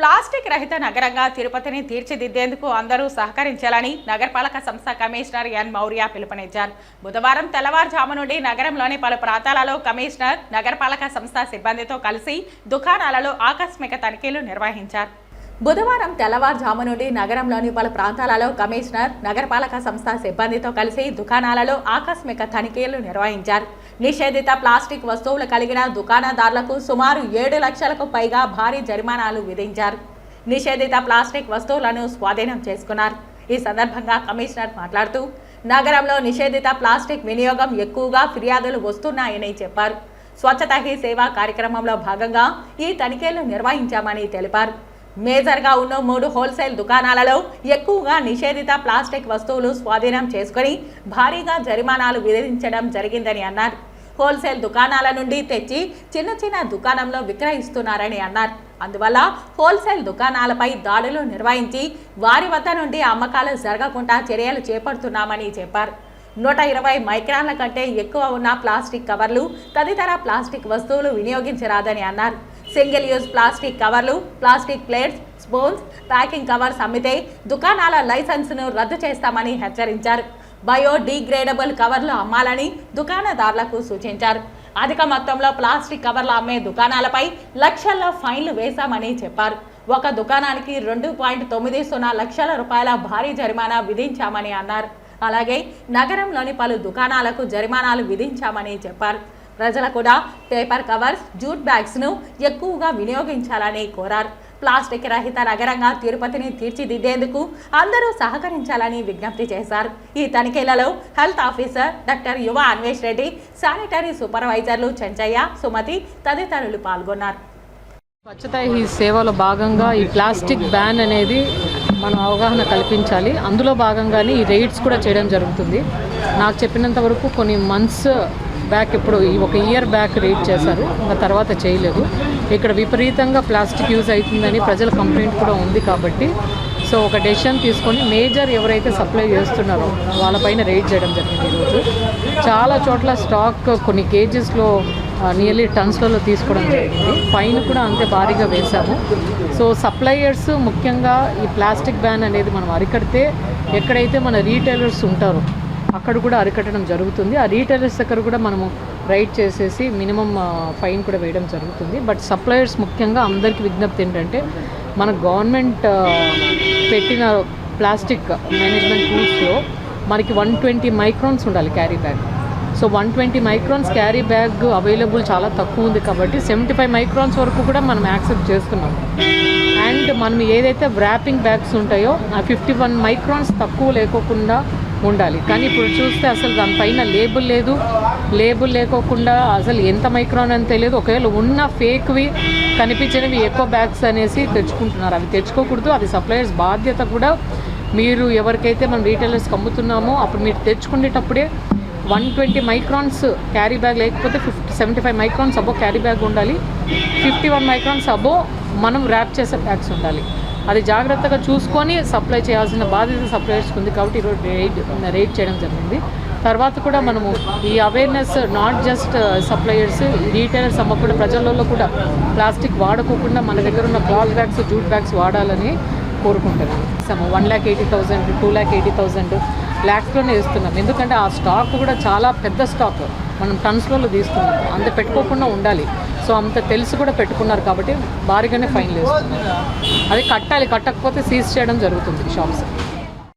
Plastic రహిత నగరంగా తిరుపతిని తీర్చిదిద్దేందుకు అందరూ సహకరించాలని నగరపాలక సంస్థ కమిషనర్ ఎన్ మౌర్య పిలుపునిచ్చారు. బుధవారం తెల్లవారుజాము నుండి నగరంలోని పలు ప్రాంతాలలో కమిషనర్ నగరపాలక సంస్థ సిబ్బందితో కలిసి దుకాణాలలో ఆకస్మిక తనిఖీలు నిర్వహించారు. బుధవారం తెల్లవారుజాము నుండి నగరంలోని పలు ప్రాంతాలలో కమిషనర్ నగరపాలక సంస్థ సిబ్బందితో కలిసి దుకాణాలలో ఆకస్మిక తనిఖీలు నిర్వహించారు. నిషేధిత ప్లాస్టిక్ వస్తువులు కలిగిన దుకాణదారులకు సుమారు 7 లక్షలకు పైగా భారీ జరిమానాలు విధించారు. నిషేధిత ప్లాస్టిక్ వస్తువులను స్వాధీనం చేసుకున్నారు. ఈ సందర్భంగా కమిషనర్ మాట్లాడుతూ నగరంలో నిషేధిత ప్లాస్టిక్ వినియోగం ఎక్కువగా ఫిర్యాదులు వస్తున్నాయని చెప్పారు. స్వచ్ఛతా హీ సేవ కార్యక్రమంలో భాగంగా ఈ తనిఖీలు నిర్వహించామని తెలిపారు. మేజర్గా ఉన్న 3 హోల్సేల్ దుకాణాలలో ఎక్కువగా నిషేధిత ప్లాస్టిక్ వస్తువులు స్వాధీనం చేసుకుని భారీగా జరిమానాలు విధించడం జరిగిందని అన్నారు. హోల్సేల్ దుకాణాల నుండి తెచ్చి చిన్న దుకాణంలో విక్రయిస్తున్నారని అన్నారు. అందువల్ల హోల్సేల్ దుకాణాలపై దాడులు నిర్వహించి వారి వద్ద నుండి అమ్మకాలు జరగకుండా చర్యలు చేపడుతున్నామని చెప్పారు. 120 మైక్రాన్ల కంటే ఎక్కువ ఉన్న ప్లాస్టిక్ కవర్లు తదితర ప్లాస్టిక్ వస్తువులు వినియోగించరాదని అన్నారు. సింగిల్ యూజ్ ప్లాస్టిక్ కవర్లు, plastic plates, spoons, packing covers అమ్మితే దుకాణాల లైసెన్సును రద్దు చేస్తామని హెచ్చరించారు. బయోడిగ్రేడబుల్ కవర్లు అమ్మాలని దుకాణదారులకు సూచించారు. అధిక మొత్తంలో ప్లాస్టిక్ కవర్లు అమ్మే దుకాణాలపై లక్షల్లో ఫైన్లు వేశామని చెప్పారు. ఒక దుకాణానికి 2.90 లక్షల రూపాయల భారీ జరిమానా విధించామని అన్నారు. అలాగే నగరంలోని పలు దుకాణాలకు జరిమానాలు విధించామని చెప్పారు. ప్రజలు కూడా పేపర్ కవర్స్, జూట్ బ్యాగ్స్ను ఎక్కువగా వినియోగించాలని కోరారు. ప్లాస్టిక్ రహిత నగరంగా తిరుపతిని తీర్చిదిద్దేందుకు అందరూ సహకరించాలని విజ్ఞప్తి చేశారు. ఈ తనిఖీలలో హెల్త్ ఆఫీసర్ డాక్టర్ యువ అన్వేష్ రెడ్డి, శానిటరీ సూపర్వైజర్లు చెంచయ్య, సుమతి తదితరులు పాల్గొన్నారు. స్వచ్ఛతా హీ సేవలో భాగంగా ఈ ప్లాస్టిక్ బ్యాన్ అనేది మనం అవగాహన కల్పించాలి. అందులో భాగంగానే ఈ రైడ్స్ కూడా చేయడం జరుగుతుంది. నాకు చెప్పినంత వరకు కొన్ని మంత్స్ బ్యాక్, ఇప్పుడు ఒక ఇయర్ బ్యాక్ రైడ్ చేశారు, ఇంకా తర్వాత చేయలేదు. ఇక్కడ విపరీతంగా ప్లాస్టిక్ యూజ్ అవుతుందని ప్రజల కంప్లైంట్ కూడా ఉంది. కాబట్టి సో ఒక డెసిషన్ తీసుకొని మేజర్ ఎవరైతే సప్లై చేస్తున్నారో వాళ్ళపైన రైడ్ చేయడం జరిగింది. ఈరోజు చాలా చోట్ల స్టాక్ కొన్ని కేజెస్లో నియర్లీ టన్స్లలో తీసుకోవడం జరిగింది. ఫైన్ కూడా అంతే భారీగా వేశాము. సో సప్లయర్స్ ముఖ్యంగా ఈ ప్లాస్టిక్ బ్యాన్ అనేది మనం అరికడితే ఎక్కడైతే మన రీటైలర్స్ ఉంటారో అక్కడ కూడా అరికట్టడం జరుగుతుంది. ఆ రీటైలర్స్ దగ్గర కూడా మనము రైడ్ చేసేసి మినిమం ఫైన్ కూడా వేయడం జరుగుతుంది. బట్ సప్లయర్స్ ముఖ్యంగా అందరికీ విజ్ఞప్తి ఏంటంటే, మన గవర్నమెంట్ పెట్టిన ప్లాస్టిక్ మేనేజ్మెంట్ రూల్స్లో మనకి 120 మైక్రాన్స్ ఉండాలి carry bag. So 120 microns carry bag available చాలా తక్కువ ఉంది. కాబట్టి 75 మైక్రాన్స్ వరకు కూడా మనం యాక్సెప్ట్ చేస్తున్నాం. అండ్ మనం ఏదైతే వ్రాపింగ్ బ్యాగ్స్ ఉంటాయో ఆ 51 మైక్రాన్స్ తక్కువ లేకోకుండా ఉండాలి. కానీ ఇప్పుడు చూస్తే అసలు దానిపైన లేబుల్ లేదు. లేబుల్ లేకోకుండా అసలు ఎంత మైక్రాన్ అని తెలియదు. ఒకవేళ ఉన్న ఫేక్వి కనిపించినవి ఎక్కువ బ్యాగ్స్ అనేసి తెచ్చుకుంటున్నారు. అవి తెచ్చుకోకూడదు. అది సప్లయర్స్ బాధ్యత కూడా. మీరు ఎవరికైతే మనం రీటైలర్స్కి అమ్ముతున్నామో అప్పుడు మీరు తెచ్చుకునేటప్పుడే 120 మైక్రాన్స్ క్యారీ బ్యాగ్ లేకపోతే 75 మైక్రాన్స్ అబో క్యారీ బ్యాగ్ ఉండాలి. 51 మైక్రాన్స్ అబో మనం ర్యాప్ చేసే బ్యాగ్స్ ఉండాలి. అది జాగ్రత్తగా చూసుకొని సప్లై చేయాల్సిన బాధ్యత సప్లయర్స్కి ఉంది. కాబట్టి ఈరోజు రైడ్ చేయడం జరిగింది. తర్వాత కూడా మనము ఈ awareness not just suppliers, retailers అమ్మకుండా ప్రజలలో కూడా ప్లాస్టిక్ వాడుకోకుండా మన దగ్గర ఉన్న క్లాత్ బ్యాగ్స్, జూట్ బ్యాగ్స్ వాడాలని కోరుకుంటున్నాం. 1,80,000, 2,80,000 ల్యాక్స్లోనే ఇస్తున్నాం. ఎందుకంటే ఆ స్టాక్ కూడా చాలా పెద్ద స్టాక్, మనం టన్స్లలో తీస్తున్నాం. అంత పెట్టుకోకుండా ఉండాలి. సో అంత తెలిసి కూడా పెట్టుకున్నారు కాబట్టి భారీగానే ఫైన్లు వేస్తున్నారు. అది కట్టాలి. కట్టకపోతే సీజ్ చేయడం జరుగుతుంది షాప్స్.